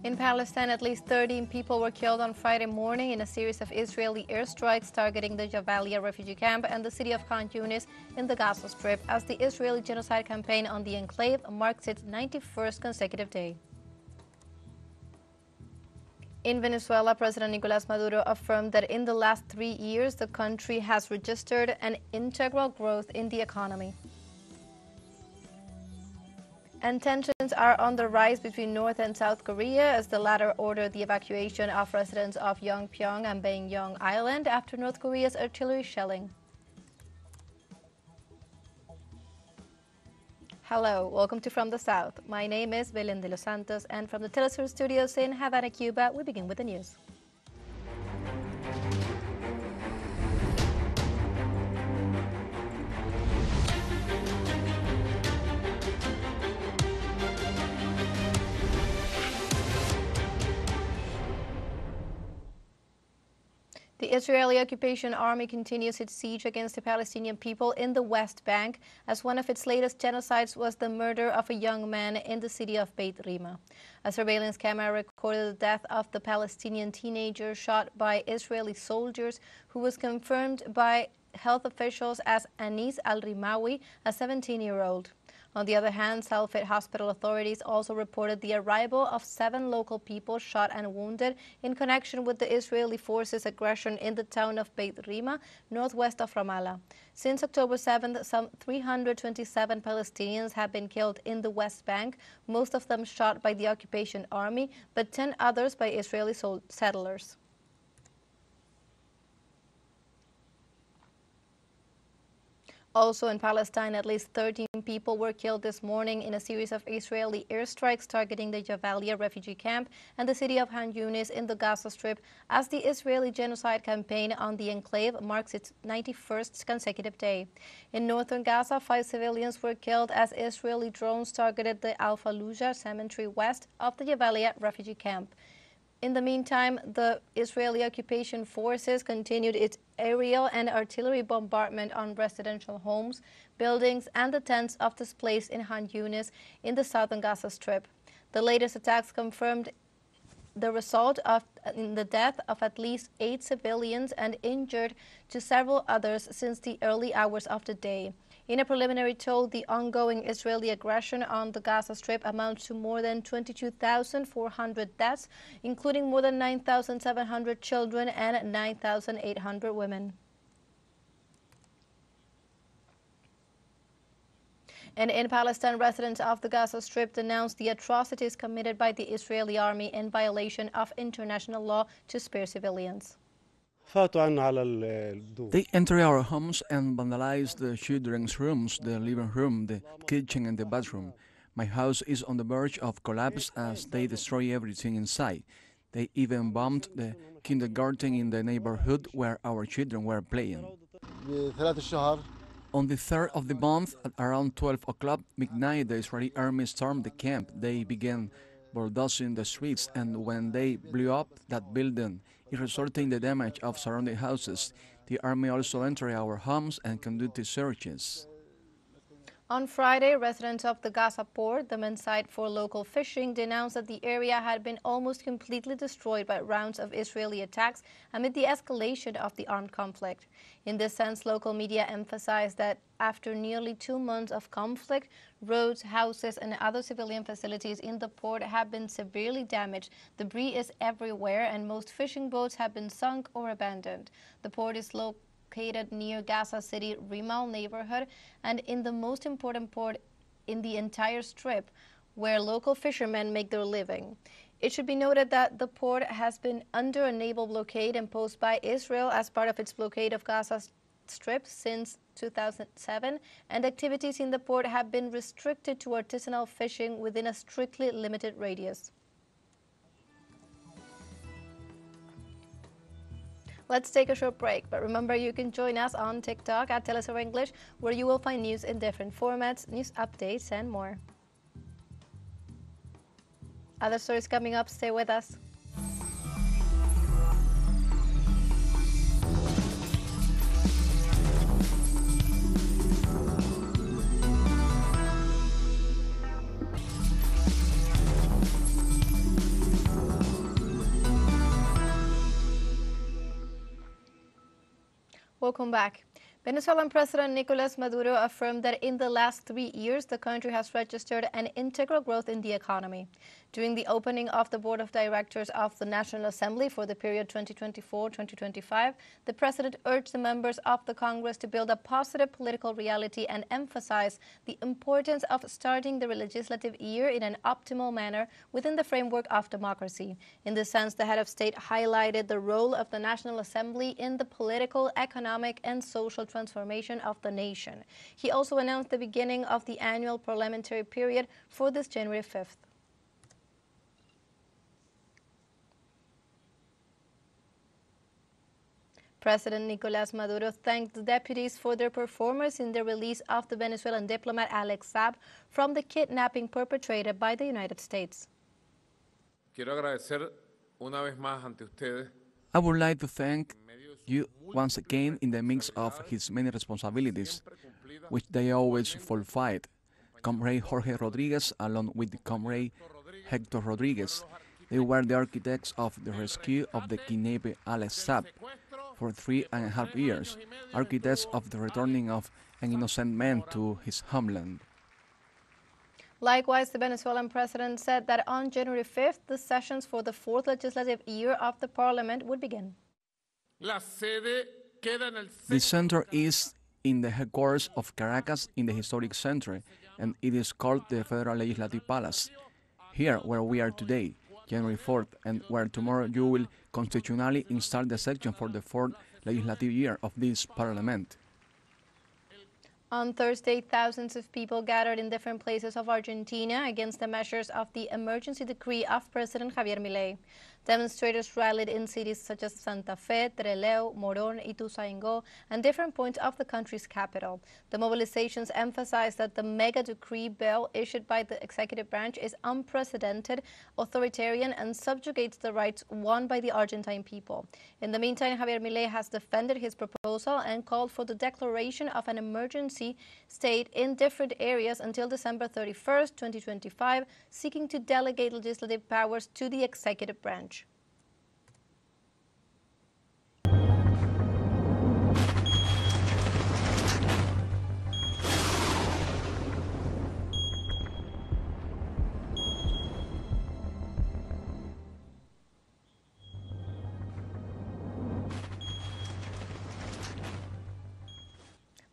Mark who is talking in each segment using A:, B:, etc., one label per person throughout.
A: In Palestine, at least 13 people were killed on Friday morning in a series of Israeli airstrikes targeting the Jabalia refugee camp and the city of Khan Younis in the Gaza Strip as the Israeli genocide campaign on the enclave marks its 91st consecutive day. In Venezuela, President Nicolás Maduro affirmed that in the last 3 years, the country has registered an integral growth in the economy. And tensions are on the rise between North and South Korea as the latter ordered the evacuation of residents of Yongpyong and Baekjeong Island after North Korea's artillery shelling. Hello, welcome to From the South. My name is Belén de los Santos, and from the TeleSUR studios in Havana, Cuba, we begin with the news. The Israeli occupation army continues its siege against the Palestinian people in the West Bank, as one of its latest genocides was the murder of a young man in the city of Beit Rima. A surveillance camera recorded the death of the Palestinian teenager shot by Israeli soldiers, who was confirmed by health officials as Anis al-Rimawi, a 17-year-old. On the other hand, Salfit hospital authorities also reported the arrival of 7 local people shot and wounded in connection with the Israeli forces' aggression in the town of Beit Rima, northwest of Ramallah. Since October 7th, some 327 Palestinians have been killed in the West Bank, most of them shot by the occupation army, but 10 others by Israeli settlers. Also in Palestine, at least 13 people were killed this morning in a series of Israeli airstrikes targeting the Jabalia refugee camp and the city of Khan Younis in the Gaza Strip as the Israeli genocide campaign on the enclave marks its 91st consecutive day. In northern Gaza, 5 civilians were killed as Israeli drones targeted the Al-Fallujah cemetery west of the Jabalia refugee camp. In the meantime, the Israeli occupation forces continued its aerial and artillery bombardment on residential homes, buildings, and the tents of displaced in Khan Younis in the southern Gaza Strip. The latest attacks confirmed the result in the death of at least 8 civilians and injured to several others since the early hours of the day. In a preliminary toll, the ongoing Israeli aggression on the Gaza Strip amounts to more than 22,400 deaths, including more than 9,700 children and 9,800 women. And in Palestine, residents of the Gaza Strip denounced the atrocities committed by the Israeli army in violation of international law to spare civilians.
B: They enter our homes and vandalize the children's rooms, the living room, the kitchen and the bathroom. My house is on the verge of collapse as they destroy everything inside. They even bombed the kindergarten in the neighborhood where our children were playing. On the 3rd of the month, at around 12 o'clock midnight, the Israeli army stormed the camp. They began bulldozing the streets, and when they blew up that building, it resulted in the damage of surrounding houses. The army also entered our homes and conducted searches.
A: On Friday, residents of the Gaza port, the main site for local fishing, denounced that the area had been almost completely destroyed by rounds of Israeli attacks amid the escalation of the armed conflict. In this sense, local media emphasized that after nearly 2 months of conflict, roads, houses, and other civilian facilities in the port have been severely damaged. Debris is everywhere, and most fishing boats have been sunk or abandoned. The port is located near Gaza City Rimal neighborhood and in the most important port in the entire strip, where local fishermen make their living. It should be noted that the port has been under a naval blockade imposed by Israel as part of its blockade of Gaza Strip since 2007, and activities in the port have been restricted to artisanal fishing within a strictly limited radius. Let's take a short break, but remember you can join us on TikTok at TeleSUR English, where you will find news in different formats, news updates, and more. Other stories coming up, stay with us. Welcome back. Venezuelan President Nicolas Maduro affirmed that in the last 3 years, the country has registered an integral growth in the economy. During the opening of the Board of Directors of the National Assembly for the period 2024-2025, the president urged the members of the Congress to build a positive political reality and emphasize the importance of starting the legislative year in an optimal manner within the framework of democracy. In this sense, the head of state highlighted the role of the National Assembly in the political, economic, and social transformation of the nation. He also announced the beginning of the annual parliamentary period for this January 5th. President Nicolas Maduro thanked the deputies for their performance in the release of the Venezuelan diplomat Alex Saab from the kidnapping perpetrated by the United States.
C: Quiero agradecer una vez más ante ustedes.
B: I would like to thank you once again in the mix of his many responsibilities, which they always fulfilled. Comrade Jorge Rodriguez, along with Comrade Hector Rodriguez, they were the architects of the rescue of the kidnapped Alex Saab for 3.5 years, architects of the returning of an innocent man to his homeland.
A: Likewise, the Venezuelan president said that on January 5th, the sessions for the fourth legislative year of the parliament would begin.
B: The center is in the headquarters of Caracas in the historic center, and it is called the Federal Legislative Palace. Here, where we are today, January 4th, and where tomorrow you will constitutionally install the session for the fourth legislative year of this parliament.
A: On Thursday, thousands of people gathered in different places of Argentina against the measures of the emergency decree of President Javier Milei. Demonstrators rallied in cities such as Santa Fe, Trelew, Morón, Ituzaingó, and different points of the country's capital. The mobilizations emphasized that the mega decree bill issued by the executive branch is unprecedented, authoritarian, and subjugates the rights won by the Argentine people. In the meantime, Javier Milei has defended his proposal and called for the declaration of an emergency state in different areas until December 31st, 2025, seeking to delegate legislative powers to the executive branch.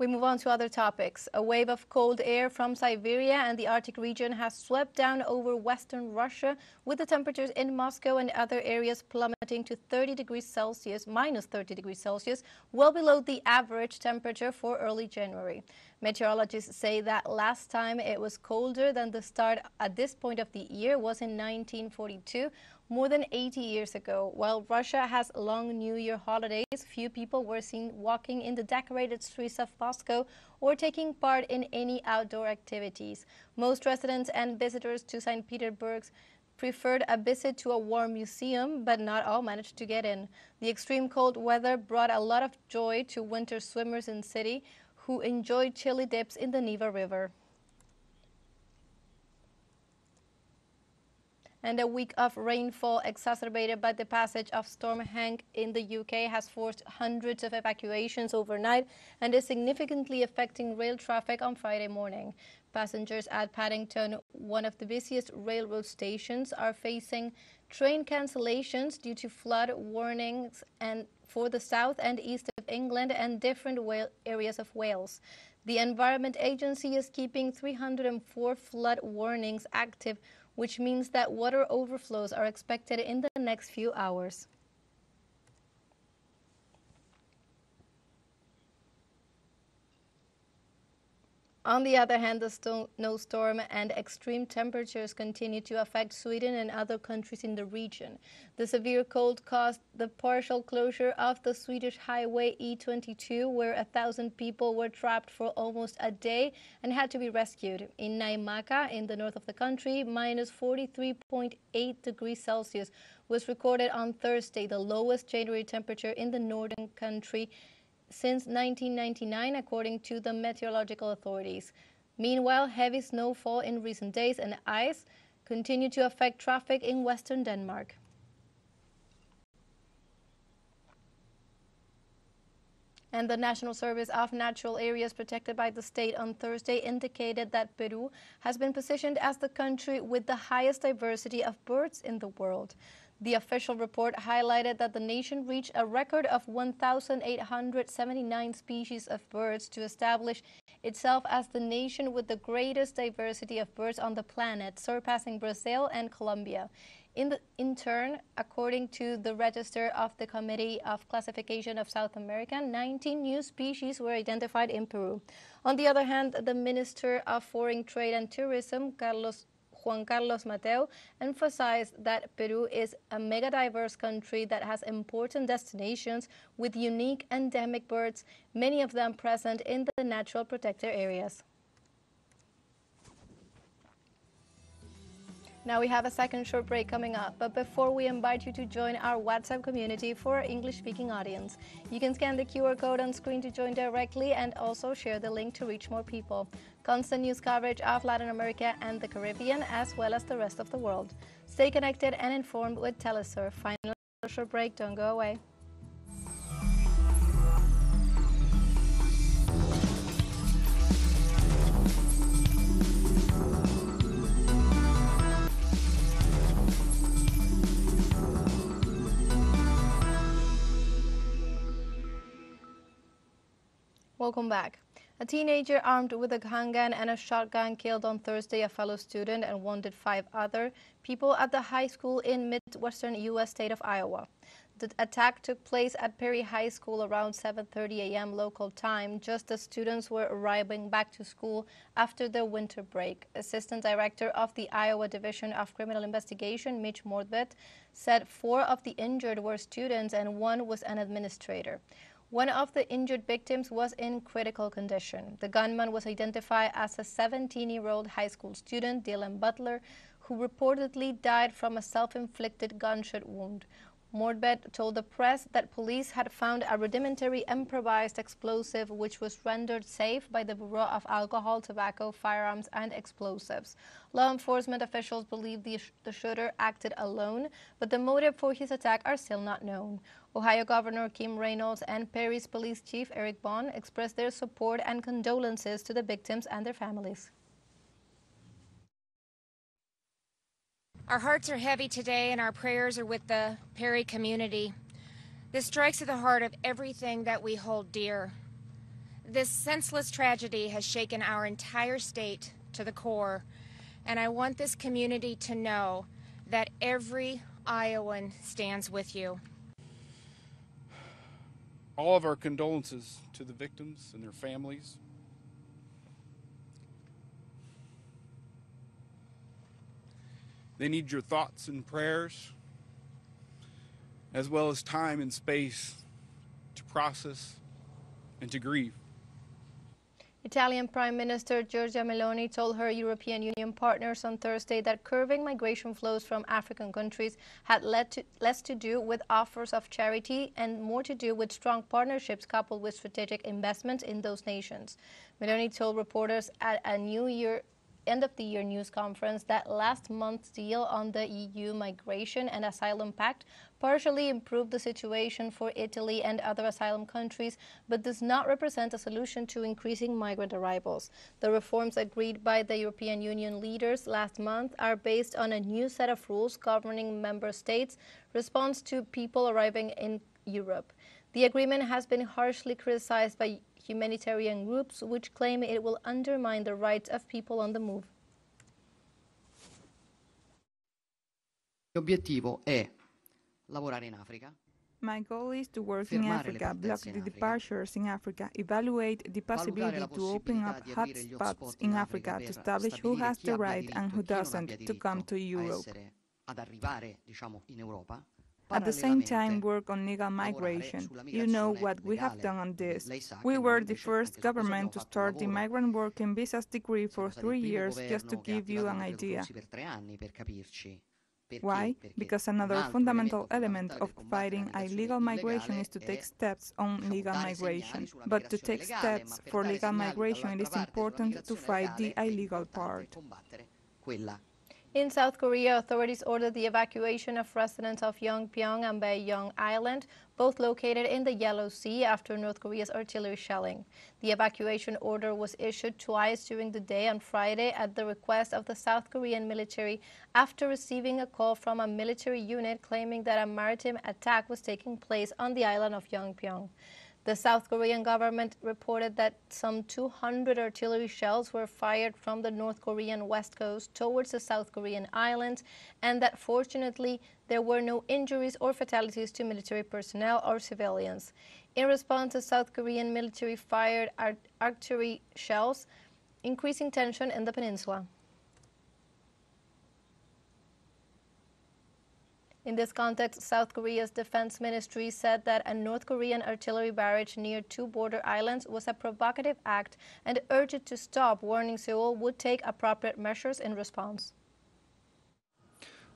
A: We move on to other topics. A wave of cold air from Siberia and the Arctic region has swept down over western Russia, with the temperatures in Moscow and other areas plummeting to 30 degrees Celsius, minus 30 degrees Celsius, well below the average temperature for early January. Meteorologists say that last time it was colder than the start at this point of the year was in 1942, more than 80 years ago. While Russia has long New Year holidays, few people were seen walking in the decorated streets of Moscow or taking part in any outdoor activities. Most residents and visitors to St. Petersburg preferred a visit to a warm museum, but not all managed to get in. The extreme cold weather brought a lot of joy to winter swimmers in the city who enjoyed chilly dips in the Neva River. And a week of rainfall exacerbated by the passage of Storm Hank in the UK has forced hundreds of evacuations overnight and is significantly affecting rail traffic on Friday morning. Passengers at Paddington, one of the busiest railroad stations, are facing train cancellations due to flood warnings and for the south and east of England and different areas of Wales. The Environment Agency is keeping 304 flood warnings active, which means that water overflows are expected in the next few hours. On the other hand, the snowstorm and extreme temperatures continue to affect Sweden and other countries in the region. The severe cold caused the partial closure of the Swedish highway E22, where 1,000 people were trapped for almost a day and had to be rescued. In Naimakka, in the north of the country, minus 43.8 degrees Celsius was recorded on Thursday, the lowest January temperature in the northern country since 1999, according to the meteorological authorities. Meanwhile, heavy snowfall in recent days and ice continue to affect traffic in western Denmark. And the National Service of Natural Areas Protected by the state on Thursday indicated that Peru has been positioned as the country with the highest diversity of birds in the world. The official report highlighted that the nation reached a record of 1,879 species of birds to establish itself as the nation with the greatest diversity of birds on the planet, surpassing Brazil and Colombia. In turn, according to the Register of the Committee of Classification of South America, 19 new species were identified in Peru. On the other hand, the Minister of Foreign Trade and Tourism, Juan Carlos Mateo, emphasized that Peru is a mega-diverse country that has important destinations with unique endemic birds, many of them present in the natural protected areas. Now we have a second short break coming up, but before we invite you to join our WhatsApp community for our English-speaking audience. You can scan the QR code on screen to join directly and also share the link to reach more people. Constant news coverage of Latin America and the Caribbean, as well as the rest of the world. Stay connected and informed with TeleSUR. Final short break, don't go away. Welcome back. A teenager armed with a handgun and a shotgun killed on Thursday a fellow student and wounded 5 other people at the high school in midwestern U.S. state of Iowa. The attack took place at Perry High School around 7:30 a.m. local time, just as students were arriving back to school after their winter break. Assistant Director of the Iowa Division of Criminal Investigation, Mitch Mordvet, said 4 of the injured were students and 1 was an administrator. One of the injured victims was in critical condition. The gunman was identified as a 17-year-old high school student, Dylan Butler, who reportedly died from a self-inflicted gunshot wound. Mordvet told the press that police had found a rudimentary improvised explosive which was rendered safe by the Bureau of Alcohol, Tobacco, Firearms, and Explosives. Law enforcement officials believe the shooter acted alone, but the motive for his attack are still not known. Ohio Governor Kim Reynolds and Perry's Police Chief Eric Bond expressed their support and condolences to the victims and their families.
D: Our hearts are heavy today and our prayers are with the Perry community. This strikes at the heart of everything that we hold dear. This senseless tragedy has shaken our entire state to the core, and I want this community to know that every Iowan stands with you.
E: All of our condolences to the victims and their families. They need your thoughts and prayers, as well as time and space to process and to grieve.
A: Italian Prime Minister Giorgia Meloni told her European Union partners on Thursday that curbing migration flows from African countries had less to do with offers of charity and more to do with strong partnerships coupled with strategic investments in those nations. Meloni told reporters at a end-of-the-year news conference that last month's deal on the EU Migration and Asylum Pact partially improved the situation for Italy and other asylum countries, but does not represent a solution to increasing migrant arrivals. The reforms agreed by the European Union leaders last month are based on a new set of rules governing member states' response to people arriving in Europe. The agreement has been harshly criticized by humanitarian groups, which claim it will undermine the rights of people on the move.
F: L'obiettivo è lavorare in Africa.
G: My goal is to work in Africa, block the departures in Africa, evaluate the possibility to open up hotspots in Africa to establish who has the right and who doesn't to come to Europe. At the same time, work on legal migration. You know what we have done on this. We were the first government to start the migrant work and visas degree for 3 years, just to give you an idea. Why? Because another fundamental element of fighting illegal migration is to take steps on legal migration. But to take steps for legal migration, it is important to fight the illegal part.
A: In South Korea, authorities ordered the evacuation of residents of Yongpyong and Baeyeong Island, both located in the Yellow Sea, after North Korea's artillery shelling. The evacuation order was issued twice during the day on Friday at the request of the South Korean military after receiving a call from a military unit claiming that a maritime attack was taking place on the island of Yongpyong. The South Korean government reported that some 200 artillery shells were fired from the North Korean west coast towards the South Korean islands, and that fortunately there were no injuries or fatalities to military personnel or civilians. In response, the South Korean military fired artillery shells, increasing tension in the peninsula. In this context, South Korea's defense ministry said that a North Korean artillery barrage near two border islands was a provocative act and urged it to stop, warning Seoul would take appropriate measures in response.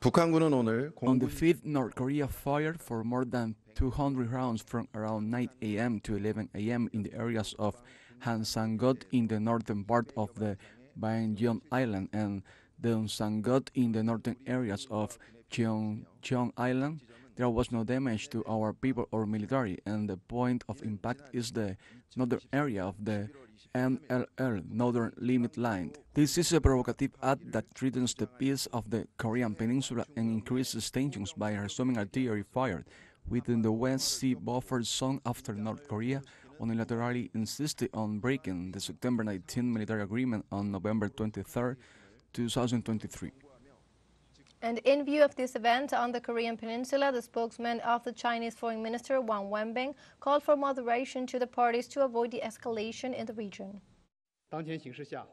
B: On the 5th, North Korea fired for more than 200 rounds from around 9 a.m. to 11 a.m. in the areas of Hansan-got in the northern part of the Baeyeong Island and Deonsan-got in the northern areas of Cheong Island. There was no damage to our people or military, and the point of impact is the northern area of the NLL, Northern Limit Line. This is a provocative act that threatens the peace of the Korean Peninsula and increases tensions by resuming artillery fire within the West Sea buffer zone after North Korea unilaterally insisted on breaking the September 19 military agreement on November 23, 2023.
A: And in view of this event on the Korean Peninsula, the spokesman of the Chinese Foreign Minister Wang Wenbin called for moderation to the parties to avoid the escalation in the region.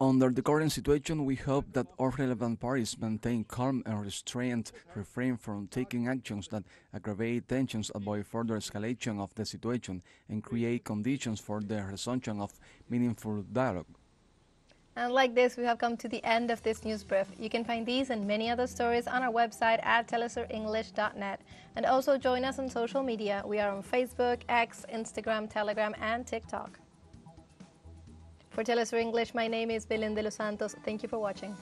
B: Under the current situation, we hope that all relevant parties maintain calm and restraint, refrain from taking actions that aggravate tensions, avoid further escalation of the situation, and create conditions for the resumption of meaningful dialogue.
A: And like this, we have come to the end of this news brief. You can find these and many other stories on our website at telesurenglish.net. And also join us on social media. We are on Facebook, X, Instagram, Telegram, and TikTok. For TeleSUR English, my name is Belén de los Santos. Thank you for watching.